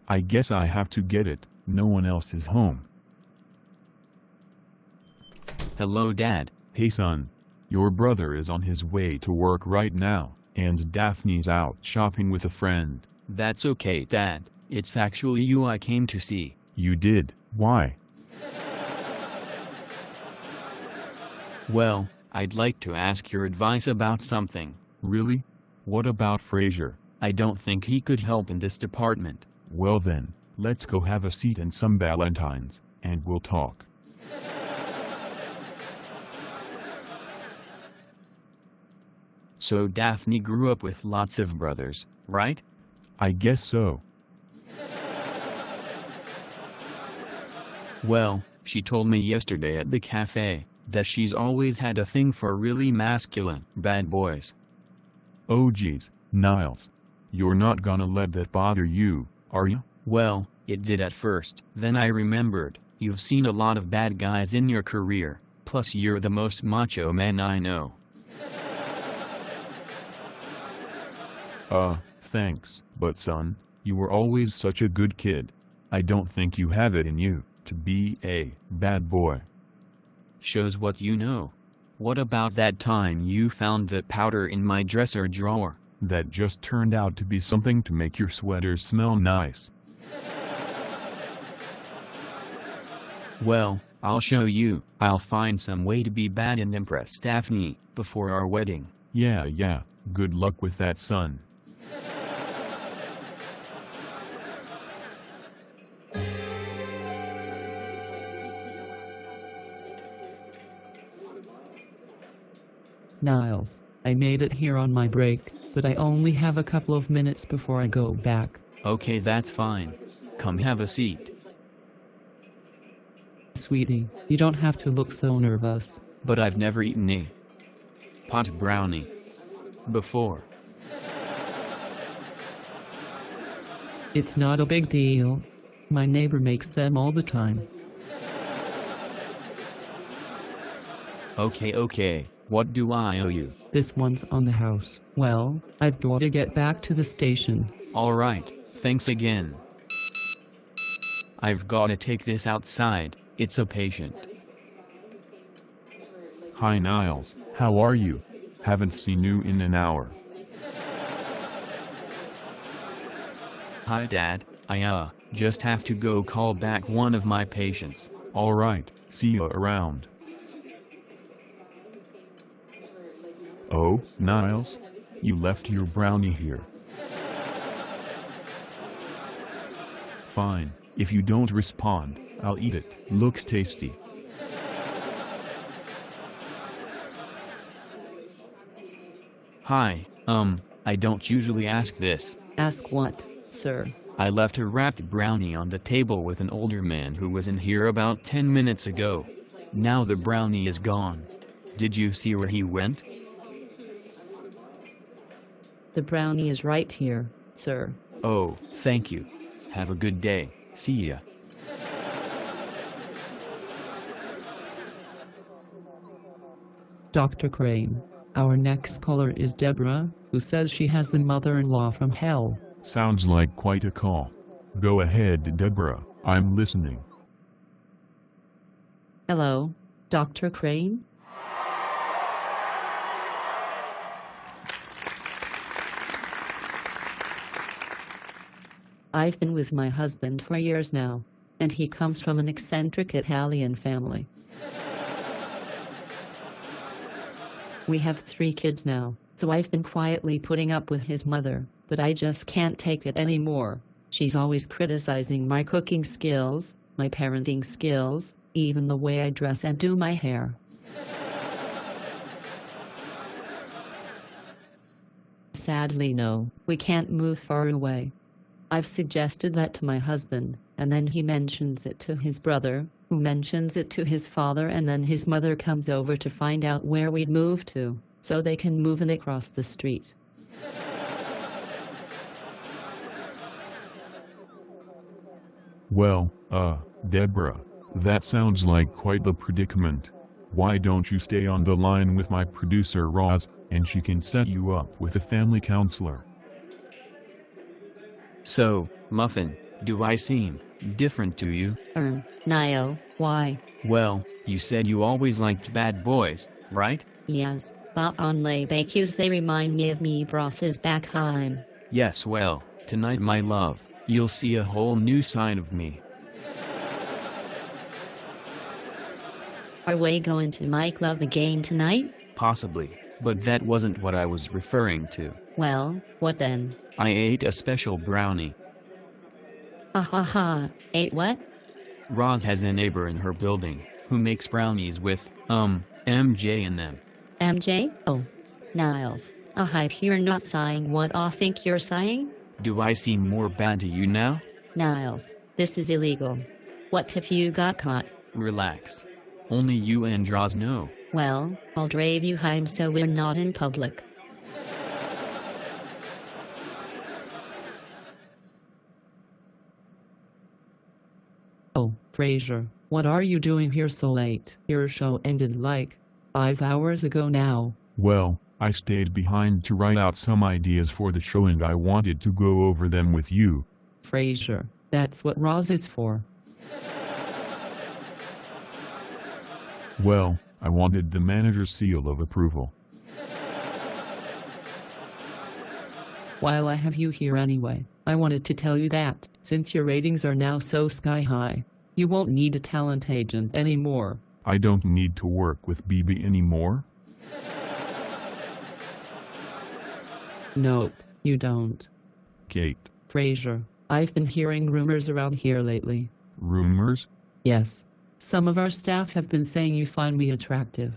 I guess I have to get it, no one else is home. Hello, Dad. Hey son. Your brother is on his way to work right now, and Daphne's out shopping with a friend. That's okay, Dad. It's actually you I came to see. You did? Why? Well, I'd like to ask your advice about something. Really? What about Frasier? I don't think he could help in this department. Well then, let's go have a seat and some valentines, and we'll talk. So Daphne grew up with lots of brothers, right? I guess so. Well, she told me yesterday at the cafe that she's always had a thing for really masculine bad boys. Oh geez, Niles. You're not gonna let that bother you, are you? Well, it did at first. Then I remembered, you've seen a lot of bad guys in your career, plus you're the most macho man I know. Thanks, but son, you were always such a good kid. I don't think you have it in you to be a bad boy. Shows what you know. What about that time you found the powder in my dresser drawer? That just turned out to be something to make your sweater smell nice. Well, I'll show you. I'll find some way to be bad and impress Daphne before our wedding. Yeah, good luck with that, son. Niles, I made it here on my break, but I only have a couple of minutes before I go back. Okay, that's fine. Come have a seat. Sweetie, you don't have to look so nervous. But I've never eaten a pot brownie before. It's not a big deal. My neighbor makes them all the time. Okay. What do I owe you? This one's on the house. Well, I've got to get back to the station. Alright, thanks again. I've gotta take this outside, it's a patient. Hi Niles, how are you? Haven't seen you in an hour. Hi Dad, I just have to go call back one of my patients. Alright, see you around. Oh, Niles? You left your brownie here. Fine, if you don't respond, I'll eat it. Looks tasty. Hi, I don't usually ask this. Ask what, sir? I left a wrapped brownie on the table with an older man who was in here about 10 minutes ago. Now the brownie is gone. Did you see where he went? The brownie is right here, sir. Oh, thank you. Have a good day. See ya. Dr. Crane. Our next caller is Debra, who says she has the mother-in-law from hell. Sounds like quite a call. Go ahead, Debra, I'm listening. Hello, Dr. Crane? I've been with my husband for years now, and he comes from an eccentric Italian family. We have 3 kids now, so I've been quietly putting up with his mother, but I just can't take it anymore. She's always criticizing my cooking skills, my parenting skills, even the way I dress and do my hair. Sadly, no, we can't move far away. I've suggested that to my husband, and then he mentions it to his brother, who mentions it to his father, and then his mother comes over to find out where we'd move to, so they can move in across the street. Well, Debra, that sounds like quite the predicament. Why don't you stay on the line with my producer Roz, and she can set you up with a family counselor. So, Muffin, Do I seem different to you? Nio, why? Well, you said you always liked bad boys, right? Yes, but only because they remind me of me brothers back home. Yes, well, tonight my love, you'll see a whole new side of me. Are we going to make love again tonight? Possibly, but that wasn't what I was referring to. Well, what then? I ate a special brownie. Ha ha ha, ate what? Roz has a neighbor in her building, who makes brownies with, MJ in them. MJ? Oh, Niles, I hope you're not saying what I think you're saying? Do I seem more bad to you now? Niles, this is illegal. What if you got caught? Relax. Only you and Roz know. Well, I'll drive you home so we're not in public. Oh, Frasier, what are you doing here so late? Your show ended like 5 hours ago now. Well, I stayed behind to write out some ideas for the show and I wanted to go over them with you. Frasier, that's what Roz is for. Well, I wanted the manager's seal of approval. While I have you here anyway, I wanted to tell you that, since your ratings are now so sky high, you won't need a talent agent anymore. I don't need to work with BB anymore? Nope, you don't. Kate. Frasier, I've been hearing rumors around here lately. Rumors? Yes. Some of our staff have been saying you find me attractive.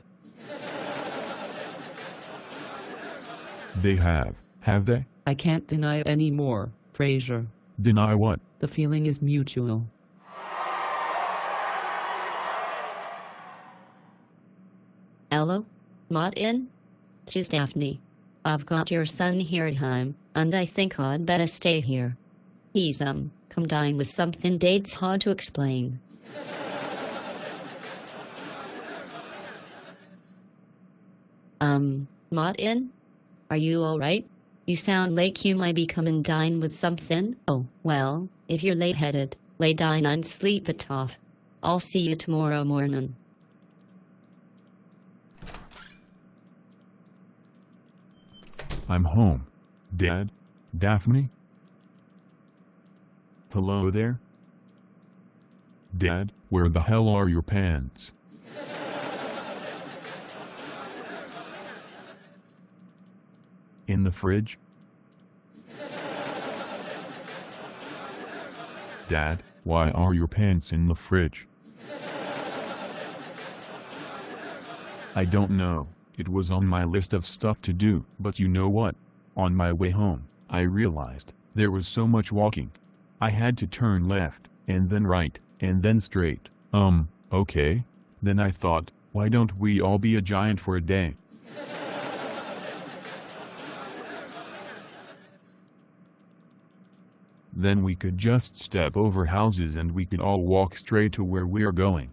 They have they? I can't deny it anymore, Frasier. Deny what? The feeling is mutual. Hello? Martin? She's Daphne. I've got your son here at home, and I think I'd better stay here. He's, come down with something date's hard to explain. Martin? Are you alright? You sound like you might be coming down with something. Oh, well, if you're late-headed, lay down and sleep it off. I'll see you tomorrow morning. I'm home. Dad? Daphne? Hello there? Dad, where the hell are your pants? In the fridge? Dad, why are your pants in the fridge? I don't know, it was on my list of stuff to do, but you know what? On my way home, I realized, there was so much walking. I had to turn left, and then right, and then straight. Okay. Then I thought, why don't we all be a giant for a day? Then we could just step over houses and we could all walk straight to where we're going.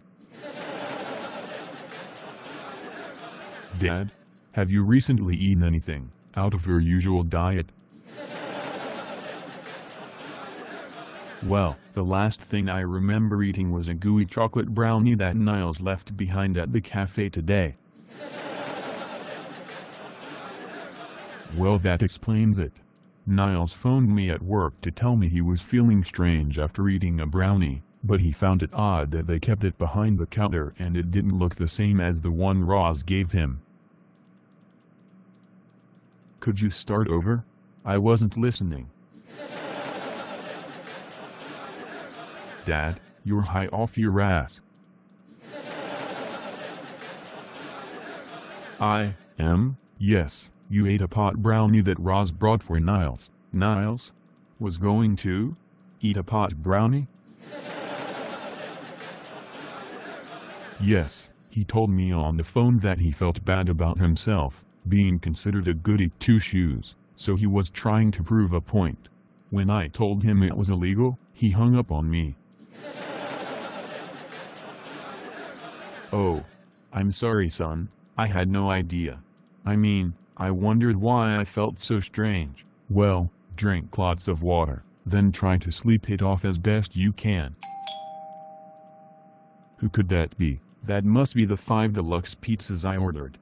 Dad, have you recently eaten anything out of your usual diet? Well, the last thing I remember eating was a gooey chocolate brownie that Niles left behind at the cafe today. Well, that explains it. Niles phoned me at work to tell me he was feeling strange after eating a brownie, but he found it odd that they kept it behind the counter and it didn't look the same as the one Roz gave him. Could you start over? I wasn't listening. Dad, you're high off your ass. I am, yes, you ate a pot brownie that Roz brought for Niles. Niles? Was going to? Eat a pot brownie? Yes, he told me on the phone that he felt bad about himself, being considered a goody two-shoes, so he was trying to prove a point. When I told him it was illegal, he hung up on me. Oh. I'm sorry, son, I had no idea. I mean, I wondered why I felt so strange. Well, drink lots of water. Then try to sleep it off as best you can. Who could that be? That must be the 5 deluxe pizzas I ordered.